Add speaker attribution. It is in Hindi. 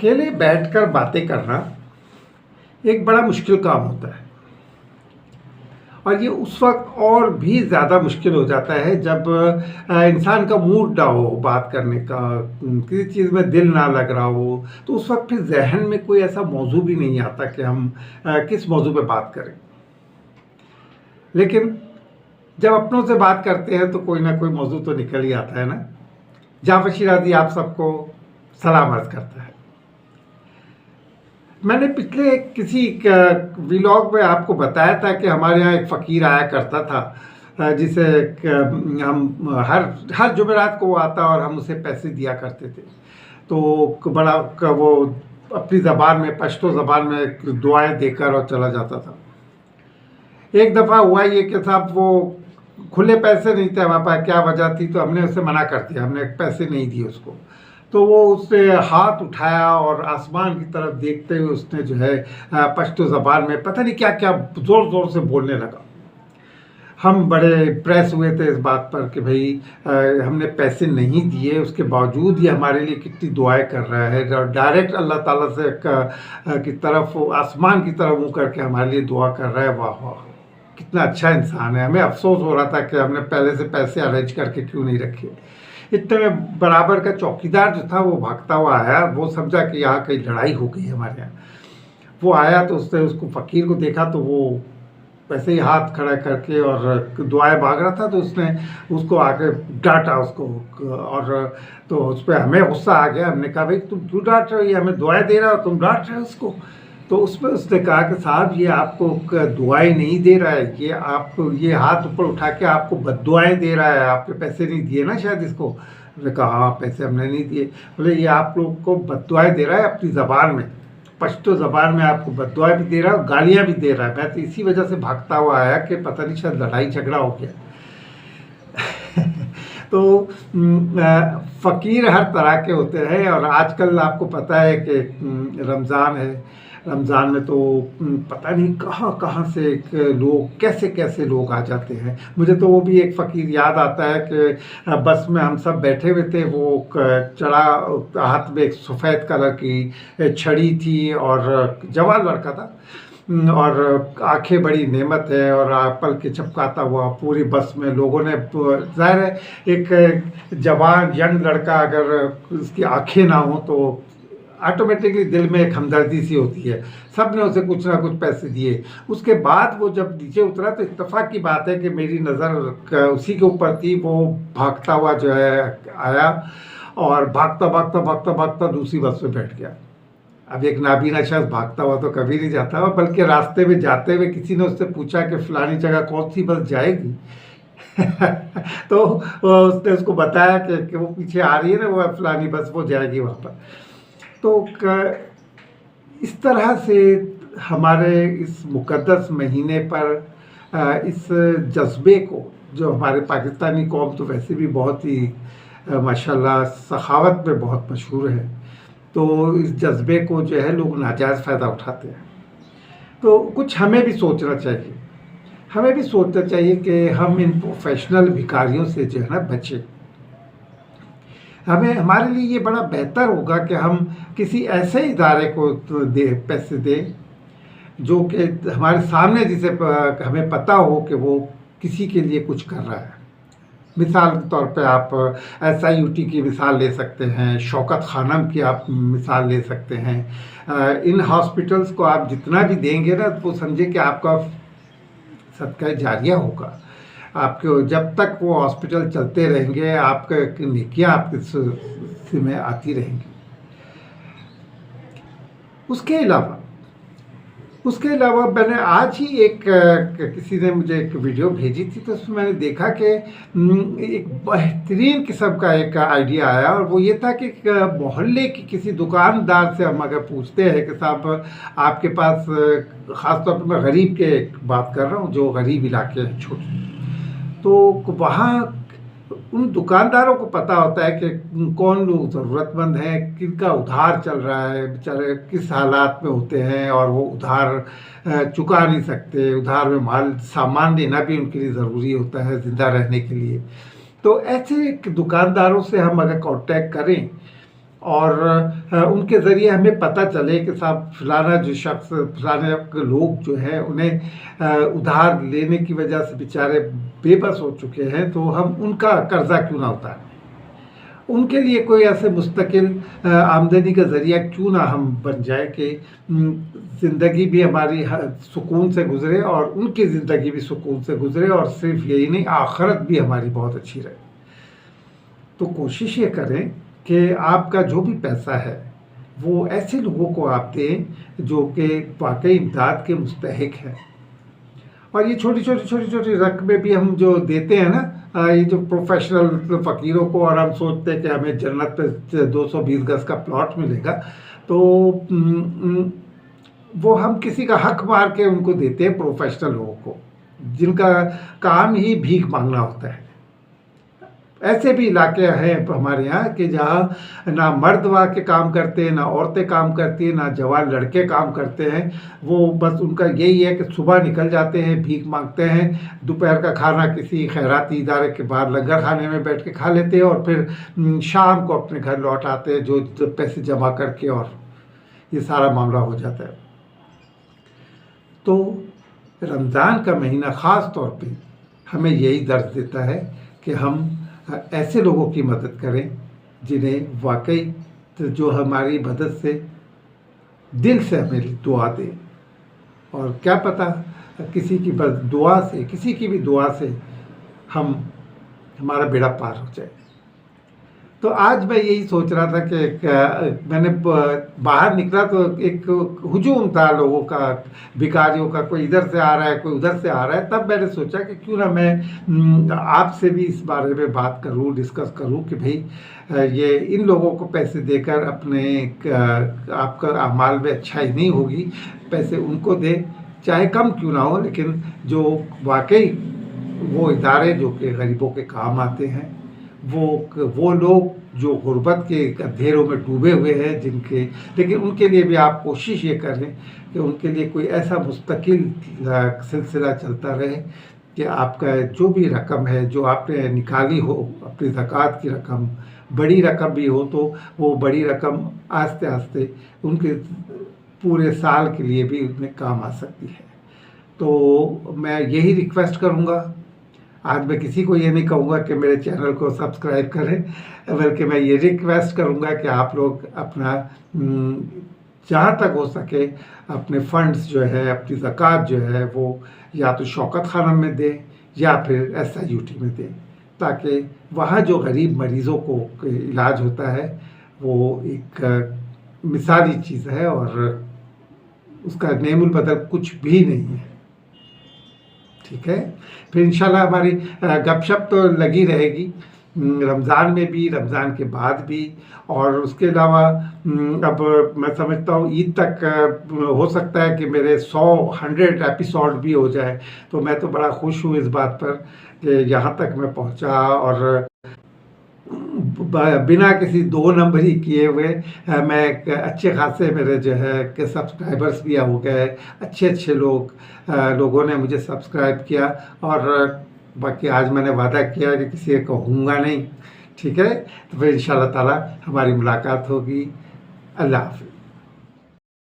Speaker 1: अकेले बैठकर बातें करना एक बड़ा मुश्किल काम होता है। और ये उस वक्त और भी ज़्यादा मुश्किल हो जाता है जब इंसान का मूड ना हो बात करने का, किसी चीज़ में दिल ना लग रहा हो, तो उस वक्त फिर ज़हन में कोई ऐसा मौजू भी नहीं आता कि हम किस मौजू पे बात करें। लेकिन जब अपनों से बात करते हैं तो कोई ना कोई मौजू तो निकल ही आता है ना। जाफ़र शिराज़ी आप सबको सलाम अर्ज़ करता है। मैंने पिछले किसी व्लॉग में आपको बताया था कि हमारे यहाँ एक फ़कीर आया करता था, जिसे हम हर जुमेरात को वो आता और हम उसे पैसे दिया करते थे। तो बड़ा वो अपनी ज़बान में, पश्तो ज़बान में दुआएं देकर और चला जाता था। एक दफ़ा हुआ ये कि साहब वो खुले पैसे नहीं थे हमारे पास, क्या वजह थी, तो हमने उसे मना कर दिया, हमने पैसे नहीं दिए उसको। तो वो उसने हाथ उठाया और आसमान की तरफ देखते हुए उसने जो है पश्तो ज़बान में पता नहीं क्या क्या ज़ोर ज़ोर से बोलने लगा। हम बड़े इम्प्रेस हुए थे इस बात पर कि भाई हमने पैसे नहीं दिए, उसके बावजूद ये हमारे लिए कितनी दुआएं कर रहा है और डायरेक्ट अल्लाह ताला से की तरफ, आसमान की तरफ मुँह करके हमारे लिए दुआ कर रहा है। वाह वाह, कितना अच्छा इंसान है। हमें अफसोस हो रहा था कि हमने पहले से पैसे अरेंज करके क्यों नहीं रखे। इतने में बराबर का चौकीदार जो था वो भागता हुआ आया, वो समझा कि यहाँ कहीं लड़ाई हो गई है हमारे यहाँ। वो आया तो उसने उसको फ़कीर को देखा तो वो वैसे ही हाथ खड़ा करके और दुआएं मांग रहा था, तो उसने उसको आके डांटा उसको। और तो उस पर हमें गुस्सा आ गया। हमने कहा भाई तुम क्यों डांट रहे हो, ये हमें दुआएं दे रहा हो, तुम डांट रहे हो उसको। तो उसमें उसने कहा कि साहब ये आपको दुआएं नहीं दे रहा है, ये आप ये हाथ ऊपर उठा के आपको बद्दुआएं दे रहा है, आपके पैसे नहीं दिए ना शायद इसको। उसने कहा हाँ पैसे हमने नहीं दिए। बोले ये आप लोग को बद्दुआएं दे रहा है अपनी ज़बान में, पश्तो ज़बान में आपको बद्दुआएं भी दे रहा है और गालियाँ भी दे रहा है। मैं तो इसी वजह से भागता हुआ आया कि पता नहीं शायद लड़ाई झगड़ा हो गया। तो फ़कीर हर तरह के होते हैं और आजकल आपको पता है कि रमज़ान है। रमज़ान में तो पता नहीं कहाँ कहाँ से लोग, कैसे कैसे लोग आ जाते हैं। मुझे तो वो भी एक फ़कीर याद आता है कि बस में हम सब बैठे हुए थे, वो चढ़ा, हाथ में एक सफ़ेद कलर की छड़ी थी और जवान लड़का था और आंखें बड़ी नेमत है और पल के झपकाता हुआ पूरी बस में लोगों ने, ज़ाहिर है एक जवान यंग लड़का अगर उसकी आंखें ना हो तो ऑटोमेटिकली दिल में एक हमदर्दी सी होती है। सब ने उसे कुछ ना कुछ पैसे दिए। उसके बाद वो जब नीचे उतरा तो इत्तेफाक की बात है कि मेरी नज़र उसी के ऊपर थी। वो भागता हुआ जो है आया और भागता भागता भागता भागता दूसरी बस में बैठ गया। अब एक नाबीना शख्स भागता हुआ तो कभी नहीं जाता, और बल्कि रास्ते में जाते हुए किसी ने उससे पूछा कि फ़लानी जगह कौन सी बस जाएगी। तो उसने उसको बताया कि वो पीछे आ रही है ना, वो फ़लानी बस, वो जाएगी वहाँ पर। तो इस तरह से हमारे इस मुक़द्दस महीने पर इस जज्बे को, जो हमारे पाकिस्तानी कौम तो वैसे भी बहुत ही माशाल्लाह सखावत में बहुत मशहूर है, तो इस जज्बे को जो है लोग नाजायज़ फ़ायदा उठाते हैं। तो कुछ हमें भी सोचना चाहिए, हमें भी सोचना चाहिए कि हम इन प्रोफेशनल भिखारियों से जो है ना बचें। हमें, हमारे लिए ये बड़ा बेहतर होगा कि हम किसी ऐसे इदारे को पैसे दें जो कि हमारे सामने, जिसे हमें पता हो कि वो किसी के लिए कुछ कर रहा है। मिसाल के तौर पे आप SIUT की मिसाल ले सकते हैं, शौकत खानम की आप मिसाल ले सकते हैं। इन हॉस्पिटल्स को आप जितना भी देंगे ना, तो समझे कि आपका सदका जारिया होगा। आपके जब तक वो हॉस्पिटल चलते रहेंगे, आपके नेकियां आपके में आती रहेंगी। उसके अलावा मैंने आज ही किसी ने मुझे एक वीडियो भेजी थी, तो उसमें मैंने देखा कि एक बेहतरीन किस्म का एक आइडिया आया, और वो ये था कि मोहल्ले की किसी दुकानदार से हम अगर पूछते हैं कि साहब आपके पास, ख़ासतौर पर मैं गरीब के बात कर रहा हूँ, जो गरीब इलाके हैं छोटे, तो वहाँ उन दुकानदारों को पता होता है कि कौन लोग ज़रूरतमंद हैं, किनका उधार चल रहा है, बेचारे किस हालात में होते हैं और वो उधार चुका नहीं सकते। उधार में माल सामान देना भी उनके लिए ज़रूरी होता है ज़िंदा रहने के लिए। तो ऐसे दुकानदारों से हम अगर कांटेक्ट करें और उनके ज़रिए हमें पता चले कि साहब फलाना जो शख्स, फलाने लोग जो हैं उन्हें उधार लेने की वजह से बेचारे बेबस हो चुके हैं, तो हम उनका कर्जा क्यों ना उतारें, उनके लिए कोई ऐसे मुस्तकिल आमदनी का ज़रिया क्यों ना हम बन जाए कि ज़िंदगी भी हमारी सुकून से गुज़रे और उनकी ज़िंदगी भी सुकून से गुज़रे, और सिर्फ यही नहीं, आखिरत भी हमारी बहुत अच्छी रहे। तो कोशिश ये करें कि आपका जो भी पैसा है वो ऐसे लोगों को आप दें जो कि वाकई इमदाद के मुस्तहिक हैं। और ये छोटी छोटी रकमें भी हम जो देते हैं ना, ये जो प्रोफेशनल फ़कीरों को, और हम सोचते हैं कि हमें जन्नत पे 220 गज़ का प्लॉट मिलेगा, तो वो हम किसी का हक मार के उनको देते हैं, प्रोफेशनल लोगों को जिनका काम ही भीख मांगना होता है। ऐसे भी इलाके हैं हमारे यहाँ कि जहाँ ना मर्द वहाँ के काम करते हैं, ना औरतें काम करती हैं, ना जवान लड़के काम करते हैं। वो बस उनका यही है कि सुबह निकल जाते हैं, भीख मांगते हैं, दोपहर का खाना किसी खैराती इदारे के बाहर लंगर खाने में बैठ के खा लेते हैं, और फिर शाम को अपने घर लौट आते हैं जो पैसे जमा करके, और ये सारा मामला हो जाता है। तो रमज़ान का महीना ख़ास तौर पे हमें यही दर्ज देता है कि हम ऐसे लोगों की मदद करें जिन्हें वाकई, तो जो हमारी मदद से दिल से हमें दुआ दें, और क्या पता किसी की बस दुआ से, किसी की भी दुआ से हमारा बेड़ा पार हो जाए। तो आज मैं यही सोच रहा था कि मैंने बाहर निकला तो एक हुजूम था लोगों का, भिखारियों का, कोई इधर से आ रहा है, कोई उधर से आ रहा है। तब मैंने सोचा कि क्यों ना मैं आपसे भी इस बारे में बात करूं, डिस्कस करूं कि भाई ये इन लोगों को पैसे देकर अपने आपका अमाल में अच्छाई नहीं होगी, पैसे उनको दे, चाहे कम क्यों ना हो, लेकिन जो वाकई वो इदारे जो कि गरीबों के काम आते हैं, वो लोग जो गुर्बत के अंधेरों में डूबे हुए हैं जिनके, लेकिन उनके लिए भी आप कोशिश ये करें कि उनके लिए कोई ऐसा मुस्तकिल सिलसिला चलता रहे कि आपका जो भी रकम है जो आपने निकाली हो, अपनी ज़कात की रकम, बड़ी रकम भी हो तो वो बड़ी रकम आस्ते आस्ते उनके पूरे साल के लिए भी उनमें काम आ सकती है। तो मैं यही रिक्वेस्ट करूँगा। आज मैं किसी को ये नहीं कहूँगा कि मेरे चैनल को सब्सक्राइब करें, बल्कि मैं ये रिक्वेस्ट करूँगा कि आप लोग अपना जहाँ तक हो सके अपने फंड्स जो है, अपनी ज़कात जो है, वो या तो शौकत खाना में दें या फिर SIUT में दें, ताकि वहाँ जो गरीब मरीज़ों को इलाज होता है वो एक मिसाली चीज़ है, और उसका नेमुल बदल कुछ भी नहीं है। ठीक है, फिर इंशाल्लाह हमारी गपशप तो लगी रहेगी, रमज़ान में भी, रमज़ान के बाद भी, और उसके अलावा अब मैं समझता हूँ ईद तक हो सकता है कि मेरे 100 एपिसोड भी हो जाए। तो मैं तो बड़ा खुश हूँ इस बात पर कि यहाँ तक मैं पहुँचा, और बिना किसी 2 नंबरी किए हुए मैं एक अच्छे खासे मेरे जो है कि सब्सक्राइबर्स भी हो गए, अच्छे लोगों ने मुझे सब्सक्राइब किया, और बाकी आज मैंने वादा किया कि किसी को कहूँगा नहीं। ठीक है, तो फिर इंशाल्लाह ताला हमारी मुलाकात होगी। अल्लाह हाफ़िज़।